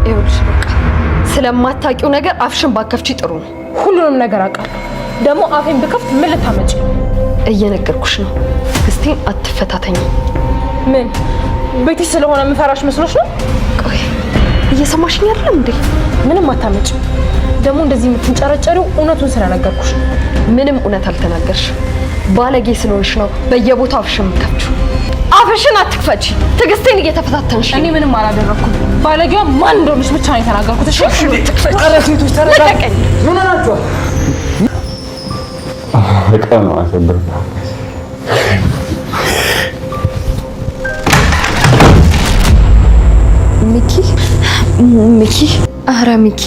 ይኸውልሽ በቃ ስለማታውቂው ነገር አፍሽን ባከፍቺ ጥሩ ነው። ሁሉንም ነገር አውቃለሁ። ደግሞ አፌን ብከፍት ምን ልታመጪ? እየነገርኩሽ ነው። ትዕግስቴን አትፈታተኝ። ምን ቤትሽ ስለሆነ የምፈራሽ መስሎሽ ነው? ቆይ እየሰማሽኝ አይደለም እንዴ? ምንም አታመጪ። ደግሞ እንደዚህ የምትንጨረጨሪው እውነቱን ስለነገርኩሽ። ምንም እውነት አልተናገርሽም። ባለጌ ስለሆንሽ ነው በየቦታው አፍሽን የምትከፍቺው። አፍሽን አትክፈቺ። ትዕግስቴን እየተፈታተንሽ። እኔ ምንም አላደረኩም። ባለጌዋ ማን እንደሆነች ብቻ ነው የተናገርኩት። እሺ ትክፈቺ። ኧረ ሴቶች ተረጋጉ። ምን ሆናችኋል? በጣም ነው አሰብር ሚኪ ኧረ ሚኪ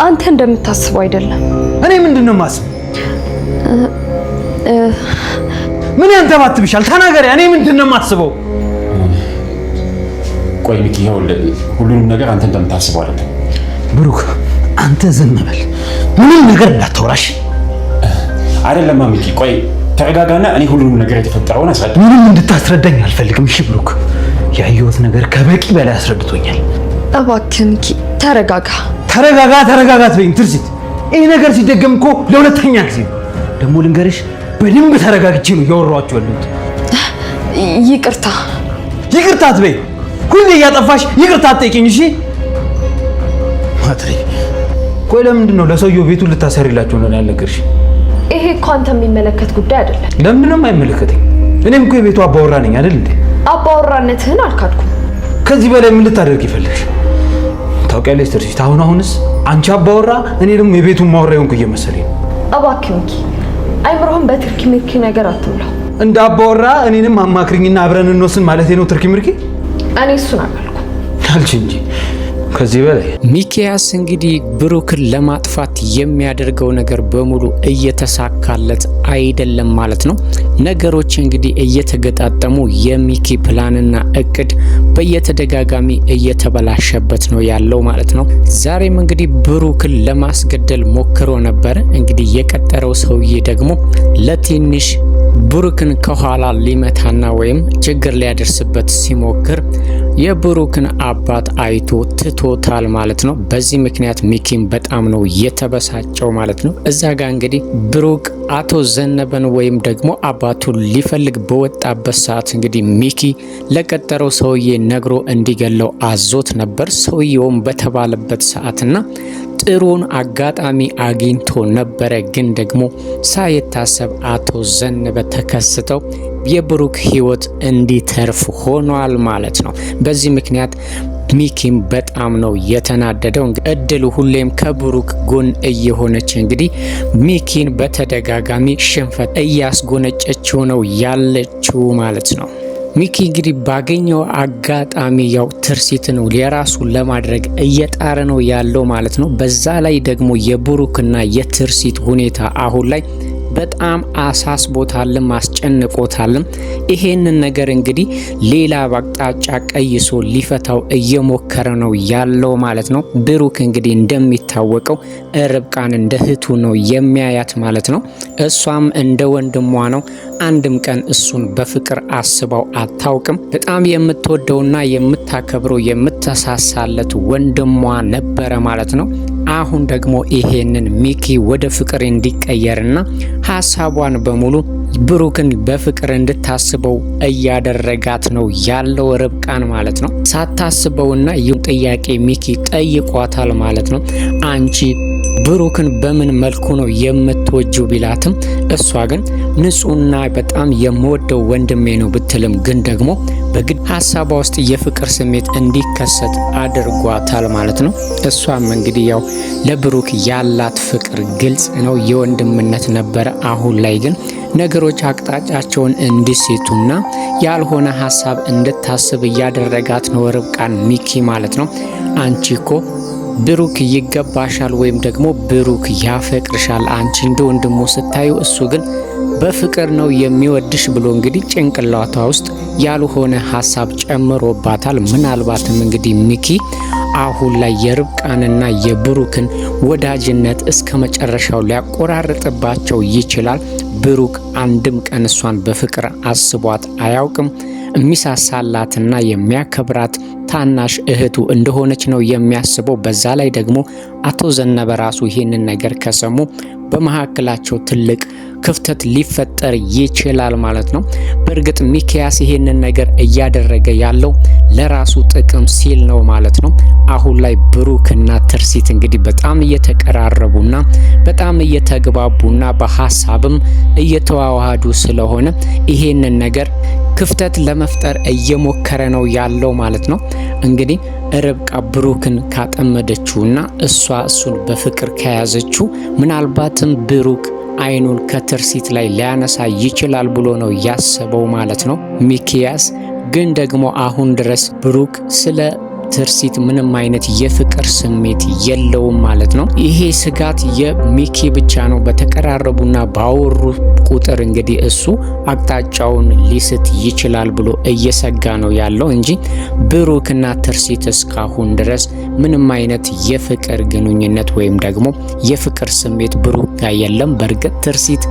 አንተ እንደምታስበው አይደለም። እኔ ምንድነው የማስበው? ምን ያንተባትብሻል? ተናገሪ። እኔ ምንድነው የማስበው? ቆይ ሚኪ ሁሉንም ነገር አንተ እንደምታስበው አይደለም። ብሩክ አንተ ዝም በል። ምንም ነገር እንዳታወራሽ። አይደለም ሚኪ ቆይ ተረጋጋና እኔ ሁሉንም ነገር የተፈጠረውን አስረዳ። ምንም እንድታስረዳኝ አልፈልግም። እሺ ብሩክ ያየሁት ነገር ከበቂ በላይ አስረድቶኛል። እባክህ ሚኪ ተረጋጋ። ተረጋጋት በይኝ ትርሲት። ይሄ ነገር ሲደገም እኮ ለሁለተኛ ጊዜ ነው። ደግሞ ልንገርሽ በደንብ ተረጋግቼ ነው እያወራኋቸው ያለሁት። ይቅርታ አትበይ። ሁሌ እያጠፋሽ ይቅርታ አትጠይቂኝ። እሺ ማትሪ ቆይ ለምንድን ነው ለሰውየው ቤቱን ልታሰሪላቸው ነው ያልነገርሽ? ይሄ እኮ አንተ የሚመለከት ጉዳይ አይደለም። ለምንድን ነው የማይመለከተኝ? እኔም እኮ የቤቱ አባወራ ነኝ አይደል እንዴ? አባወራነትህን አልካድኩም። ከዚህ በላይ ምን ልታደርግ ይፈልግሽ? ታውቂያለሽ ትርሲት፣ አሁንስ አንቺ አባወራ እኔ ደግሞ የቤቱን ማወራ የሆንኩ እየመሰለኝ ነው። እባክህ ሚኪ አይምሮህን በትርኪ ምርኪ ነገር አትሙላው። እንደ አባወራ እኔንም አማክሪኝና አብረን እንወስን ማለት ነው ትርኪ ምርኪ? እኔ እሱን አላልኩም አልሽ እንጂ ከዚህ በላይ ሚኪያስ እንግዲህ ብሩክን ለማጥፋት የሚያደርገው ነገር በሙሉ እየተሳካለት አይደለም ማለት ነው። ነገሮች እንግዲህ እየተገጣጠሙ የሚኪ ፕላንና እቅድ በየተደጋጋሚ እየተበላሸበት ነው ያለው ማለት ነው። ዛሬም እንግዲህ ብሩክን ለማስገደል ሞክሮ ነበር። እንግዲህ የቀጠረው ሰውዬ ደግሞ ለትንሽ ብሩክን ከኋላ ሊመታና ወይም ችግር ሊያደርስበት ሲሞክር የብሩክን አባት አይቶ ትቶታል ማለት ነው። በዚህ ምክንያት ሚኪም በጣም ነው የተበሳጨው ማለት ነው። እዛ ጋር እንግዲህ ብሩክ አቶ ዘነበን ወይም ደግሞ አባቱን ሊፈልግ በወጣበት ሰዓት እንግዲህ ሚኪ ለቀጠረው ሰውዬ ነግሮ እንዲገለው አዞት ነበር። ሰውየውም በተባለበት ሰዓትና ጥሩን አጋጣሚ አግኝቶ ነበረ። ግን ደግሞ ሳይታሰብ አቶ ዘነበ ተከስተው የብሩክ ሕይወት እንዲተርፍ ሆኗል ማለት ነው። በዚህ ምክንያት ሚኪም በጣም ነው የተናደደው። እድሉ ሁሌም ከብሩክ ጎን እየሆነች እንግዲህ ሚኪን በተደጋጋሚ ሽንፈት እያስጎነጨችው ነው ያለችው ማለት ነው። ሚኪ እንግዲህ ባገኘው አጋጣሚ ያው ትርሲትን የራሱ ለማድረግ እየጣረ ነው ያለው ማለት ነው። በዛ ላይ ደግሞ የብሩክና የትርሲት ሁኔታ አሁን ላይ በጣም አሳስቦታልም አስጨንቆታልም። ይሄንን ነገር እንግዲህ ሌላ አቅጣጫ ቀይሶ ሊፈታው እየሞከረ ነው ያለው ማለት ነው። ብሩክ እንግዲህ እንደሚታወቀው ርብቃን እንደ እህቱ ነው የሚያያት ማለት ነው። እሷም እንደ ወንድሟ ነው። አንድም ቀን እሱን በፍቅር አስባው አታውቅም። በጣም የምትወደውና የምታከብረው የምትሳሳለት ወንድሟ ነበረ ማለት ነው። አሁን ደግሞ ይሄንን ሚኪ ወደ ፍቅር እንዲቀየርና ሀሳቧን በሙሉ ብሩክን በፍቅር እንድታስበው እያደረጋት ነው ያለው ርብቃን ማለት ነው። ሳታስበውና ይህ ጥያቄ ሚኪ ጠይቋታል ማለት ነው። አንቺ ብሩክን በምን መልኩ ነው የምትወጂው ቢላትም እሷ ግን ንጹህና በጣም የምወደው ወንድሜ ነው ብትልም ግን ደግሞ በግድ ሀሳቧ ውስጥ የፍቅር ስሜት እንዲከሰት አድርጓታል ማለት ነው። እሷም እንግዲህ ያው ለብሩክ ያላት ፍቅር ግልጽ ነው፣ የወንድምነት ነበረ። አሁን ላይ ግን ነገሮች አቅጣጫቸውን እንዲስቱና ያልሆነ ሀሳብ እንድታስብ እያደረጋት ነው ርብቃን ሚኪ ማለት ነው። አንቺ እኮ ብሩክ ይገባሻል ወይም ደግሞ ብሩክ ያፈቅርሻል፣ አንቺ እንደ ወንድሙ ስታዩ እሱ ግን በፍቅር ነው የሚወድሽ ብሎ እንግዲህ ጭንቅላቷ ውስጥ ያልሆነ ሀሳብ ጨምሮባታል። ምናልባትም እንግዲህ ሚኪ አሁን ላይ የርብቃንና የብሩክን ወዳጅነት እስከ መጨረሻው ሊያቆራርጥባቸው ይችላል። ብሩክ አንድም ቀን እሷን በፍቅር አስቧት አያውቅም። የሚሳሳላትና የሚያከብራት ታናሽ እህቱ እንደሆነች ነው የሚያስበው። በዛ ላይ ደግሞ አቶ ዘነበ ራሱ ይሄንን ነገር ከሰሙ በመካከላቸው ትልቅ ክፍተት ሊፈጠር ይችላል ማለት ነው። በእርግጥ ሚኪያስ ይሄንን ነገር እያደረገ ያለው ለራሱ ጥቅም ሲል ነው ማለት ነው። አሁን ላይ ብሩክና ትርሲት እንግዲህ በጣም እየተቀራረቡና በጣም እየተግባቡና በሐሳብም እየተዋዋዱ ስለሆነ ይሄንን ነገር ክፍተት ለመፍጠር እየሞከረ ነው ያለው ማለት ነው። እንግዲህ ርብቃ ብሩክን ካጠመደችውና እሱን በፍቅር ከያዘችው ምናልባትም ብሩክ አይኑን ከትርሲት ላይ ሊያነሳ ይችላል ብሎ ነው ያሰበው ማለት ነው። ሚኪያስ ግን ደግሞ አሁን ድረስ ብሩክ ስለ ትርሲት ምንም አይነት የፍቅር ስሜት የለውም ማለት ነው። ይሄ ስጋት የሚኪ ብቻ ነው። በተቀራረቡና ባወሩ ቁጥር እንግዲህ እሱ አቅጣጫውን ሊስት ይችላል ብሎ እየሰጋ ነው ያለው እንጂ ብሩክና ትርሲት እስካሁን ድረስ ምንም አይነት የፍቅር ግንኙነት ወይም ደግሞ የፍቅር ስሜት ብሩክ ጋር የለም። በእርግጥ ትርሲት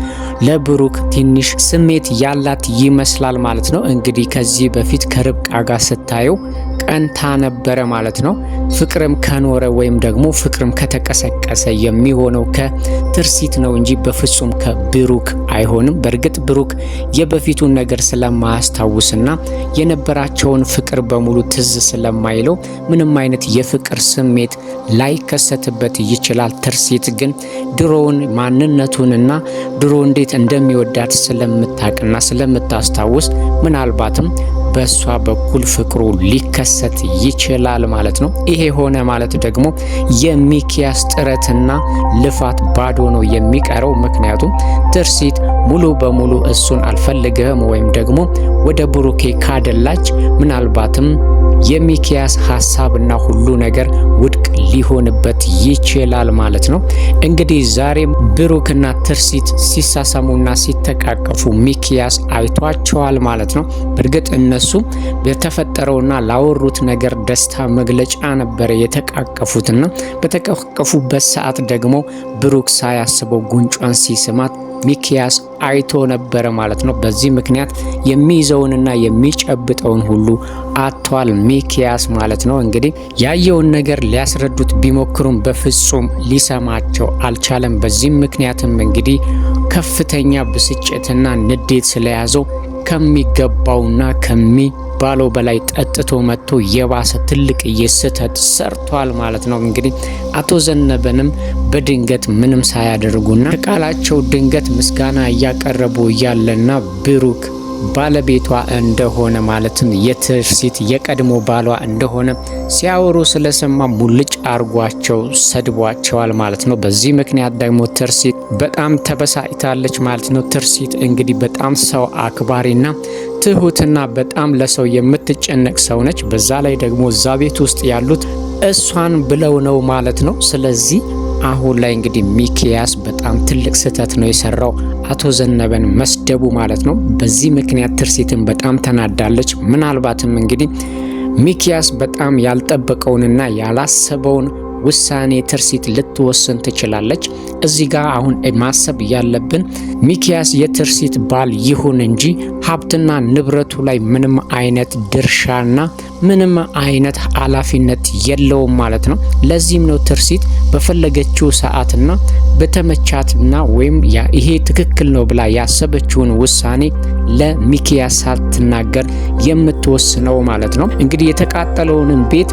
ለብሩክ ትንሽ ስሜት ያላት ይመስላል ማለት ነው። እንግዲህ ከዚህ በፊት ከርብቃ ጋር ስታየው ቀንታ ነበረ ማለት ነው። ፍቅርም ከኖረ ወይም ደግሞ ፍቅርም ከተቀሰቀሰ የሚሆነው ከትርሲት ነው እንጂ በፍጹም ከብሩክ አይሆንም። በእርግጥ ብሩክ የበፊቱን ነገር ስለማያስታውስና የነበራቸውን ፍቅር በሙሉ ትዝ ስለማይለው ምንም አይነት የፍቅር ስሜት ላይከሰትበት ይችላል። ትርሲት ግን ድሮውን ማንነቱንና ድሮ እንዴት እንደሚወዳት ስለምታቅና ስለምታስታውስ ምናልባትም በሷ በኩል ፍቅሩ ሊከሰት ይችላል ማለት ነው። ይሄ ሆነ ማለት ደግሞ የሚኪያስ ጥረትና ልፋት ባዶ ነው የሚቀረው። ምክንያቱም ትርሲት ሙሉ በሙሉ እሱን አልፈልግህም ወይም ደግሞ ወደ ብሩኬ ካደላች ምናልባትም የሚኪያስ ሐሳብና ሁሉ ነገር ውድቅ ሊሆንበት ይችላል ማለት ነው። እንግዲህ ዛሬም ብሩክና ትርሲት ሲሳሳሙና ሲተቃቀፉ ሚኪያስ አይቷቸዋል ማለት ነው። በእርግጥ እነሱ በተፈጠረውና ላወሩት ነገር ደስታ መግለጫ ነበር የተቃቀፉትና በተቃቀፉበት ሰዓት ደግሞ ብሩክ ሳያስበው ጉንጯን ሲስማት ሚኪያስ አይቶ ነበረ ማለት ነው። በዚህ ምክንያት የሚይዘውንና የሚጨብጠውን ሁሉ አጥቷል ሚኪያስ ማለት ነው። እንግዲህ ያየውን ነገር ሊያስረዱት ቢሞክሩም በፍጹም ሊሰማቸው አልቻለም። በዚህ ምክንያትም እንግዲህ ከፍተኛ ብስጭትና ንዴት ስለያዘው ከሚገባውና ከሚባለው በላይ ጠጥቶ መጥቶ የባሰ ትልቅ ስህተት ሰርቷል ማለት ነው። እንግዲህ አቶ ዘነበንም በድንገት ምንም ሳያደርጉና ከቃላቸው ድንገት ምስጋና እያቀረቡ እያለና ብሩክ ባለቤቷ እንደሆነ ማለትም የትርሲት የቀድሞ ባሏ እንደሆነ ሲያወሩ ስለሰማ ሙልጭ አርጓቸው ሰድቧቸዋል ማለት ነው። በዚህ ምክንያት ደግሞ ትርሲት በጣም ተበሳጭታለች ማለት ነው። ትርሲት እንግዲህ በጣም ሰው አክባሪና ትሁትና በጣም ለሰው የምትጨነቅ ሰው ነች። በዛ ላይ ደግሞ እዛ ቤት ውስጥ ያሉት እሷን ብለው ነው ማለት ነው። ስለዚህ አሁን ላይ እንግዲህ ሚኪያስ በጣም ትልቅ ስህተት ነው የሰራው አቶ ዘነበን መስደቡ ማለት ነው። በዚህ ምክንያት ትርሲትን በጣም ተናዳለች። ምናልባትም እንግዲህ ሚኪያስ በጣም ያልጠበቀውንና ያላሰበውን ውሳኔ ትርሲት ልትወስን ትችላለች። እዚህ ጋር አሁን ማሰብ ያለብን ሚኪያስ የትርሲት ባል ይሁን እንጂ ሀብትና ንብረቱ ላይ ምንም አይነት ድርሻና ምንም አይነት ኃላፊነት የለውም ማለት ነው። ለዚህም ነው ትርሲት በፈለገችው ሰዓትና በተመቻትና ወይም ይሄ ትክክል ነው ብላ ያሰበችውን ውሳኔ ለሚኪያስ ሳትናገር የምትወስነው ማለት ነው። እንግዲህ የተቃጠለውን ቤት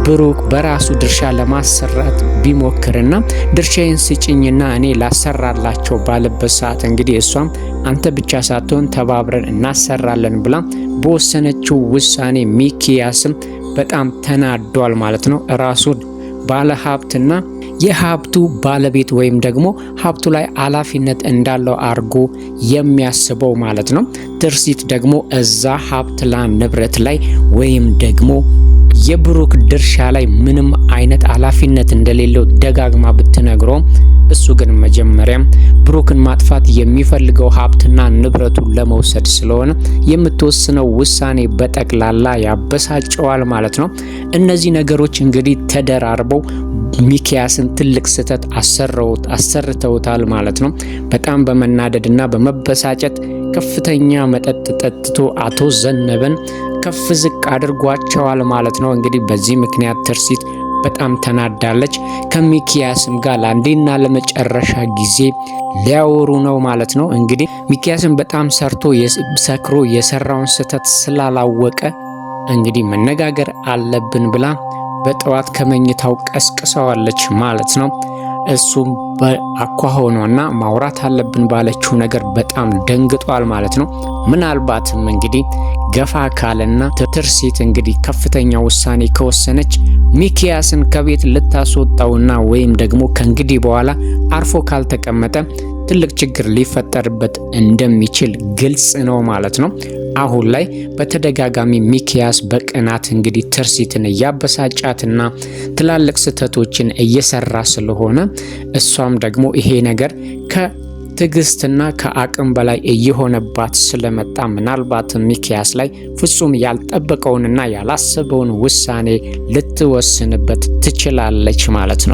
ብሩክ በራሱ ድርሻ ለማሰራት ቢሞክርና ድርሻዬን ስጭኝና እኔ ላሰራላቸው ባለበት ሰዓት እንግዲህ እሷም አንተ ብቻ ሳትሆን ተባብረን እናሰራለን ብላ በወሰነችው ውሳኔ ሚኪያስም በጣም ተናዷል ማለት ነው። ራሱን ባለ ሀብትና የሀብቱ ባለቤት ወይም ደግሞ ሀብቱ ላይ ኃላፊነት እንዳለው አርጎ የሚያስበው ማለት ነው። ትርሲት ደግሞ እዛ ሀብት ላይ ንብረት ላይ ወይም ደግሞ የብሩክ ድርሻ ላይ ምንም አይነት ኃላፊነት እንደሌለው ደጋግማ ብትነግረውም እሱ ግን መጀመሪያም ብሩክን ማጥፋት የሚፈልገው ሀብትና ንብረቱን ለመውሰድ ስለሆነ የምትወስነው ውሳኔ በጠቅላላ ያበሳጨዋል ማለት ነው። እነዚህ ነገሮች እንግዲህ ተደራርበው ሚኪያስን ትልቅ ስህተት አሰርተውታል ማለት ነው። በጣም በመናደድና በመበሳጨት ከፍተኛ መጠጥ ጠጥቶ አቶ ዘነበን ከፍ ዝቅ አድርጓቸዋል ማለት ነው። እንግዲህ በዚህ ምክንያት ትርሲት በጣም ተናዳለች። ከሚኪያስም ጋር ለአንዴና ለመጨረሻ ጊዜ ሊያወሩ ነው ማለት ነው። እንግዲህ ሚኪያስም በጣም ሰክሮ የሰራውን ስህተት ስላላወቀ እንግዲህ መነጋገር አለብን ብላ በጠዋት ከመኝታው ቀስቅሰዋለች ማለት ነው። እሱም በአኳኋኗና ማውራት አለብን ባለችው ነገር በጣም ደንግጧል ማለት ነው። ምናልባትም እንግዲህ ገፋ ካለና ትርሲት እንግዲህ ከፍተኛ ውሳኔ ከወሰነች ሚኪያስን ከቤት ልታስወጣውና ወይም ደግሞ ከእንግዲህ በኋላ አርፎ ካልተቀመጠ ትልቅ ችግር ሊፈጠርበት እንደሚችል ግልጽ ነው ማለት ነው። አሁን ላይ በተደጋጋሚ ሚኪያስ በቅናት እንግዲህ ትርሲትን እያበሳጫትና ትላልቅ ስህተቶችን እየሰራ ስለሆነ እሷም ደግሞ ይሄ ነገር ከትዕግስትና ከአቅም በላይ እየሆነባት ስለመጣ ምናልባት ሚኪያስ ላይ ፍጹም ያልጠበቀውንና ያላሰበውን ውሳኔ ልትወስንበት ትችላለች ማለት ነው።